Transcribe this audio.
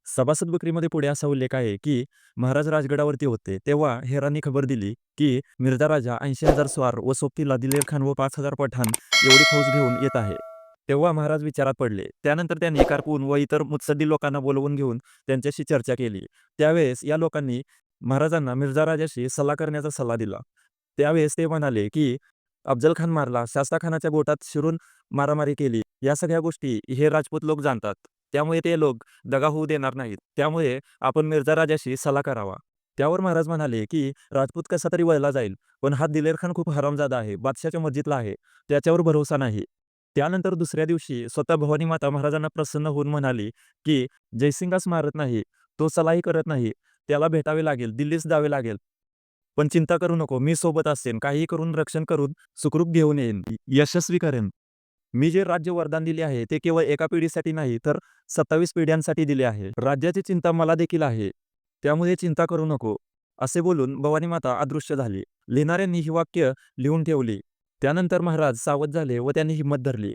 सभासद बकरीमध्ये पुढे असा उल्लेख आहे, की महाराज राजगडावरती होते. तेव्हा हेरांनी खबर दिली, की मिर्झा राजा 80,000 स्वार व सोबतीला दिलेर खान व 5,000 पठाण एवढी फौज घेऊन येत आहे. तेव्हा महाराज विचारात पडले. त्यानंतर त्यांनी कारकून व इतर मुत्सद्दी लोकांना बोलवून घेऊन त्यांच्याशी चर्चा केली. त्यावेळेस या लोकांनी महाराजांना मिर्झा राजाशी सल्ला करण्याचा सल्ला दिला. त्यावेळेस ते म्हणाले, की अफजल खान मारला, शास्ता खानाच्या गोटात शिरून मारामारी केली. या सगळ्या गोष्टी हे राजपूत लोक जाणतात. त्यामुळे ते लोक दगा होऊ देणार नाहीत. त्यामुळे आपण मिर्झा राजाशी सल्ला करावा. त्यावर महाराज म्हणाले, की राजपूत कसा तरी वळला जाईल, पण हा दिलेर खान खूप हरामजादा आहे. बादशाहच्या मर्जीतला आहे. त्याच्यावर भरोसा नाही. त्यानंतर दुसऱ्या दिवशी स्वतः भवानी माता महाराजांना प्रसन्न होऊन म्हणाली, की जयसिंगच मारत नाही, तो सलाही करत नाही. त्याला भेटावे लागेल, दिल्लीस जावे लागेल. पण चिंता करू नको, मी सोबत असेन. काहीही करून रक्षण करून सुखरूप घेऊन येईन, यशस्वी करेन. मी जे राज्य वरदान दिले आहे, ते केवळ एका पिढीसाठी नाही, तर 27 पिढ्यांसाठी दिले आहे. राज्याची चिंता मला देखील आहे. त्यामुळे चिंता करू नको. असे बोलून भवानी माता अदृश्य झाली. लिहिणाऱ्यांनी ही वाक्य लिहून ठेवली. त्यानंतर महाराज सावध झाले व त्यांनी हिंमत धरली.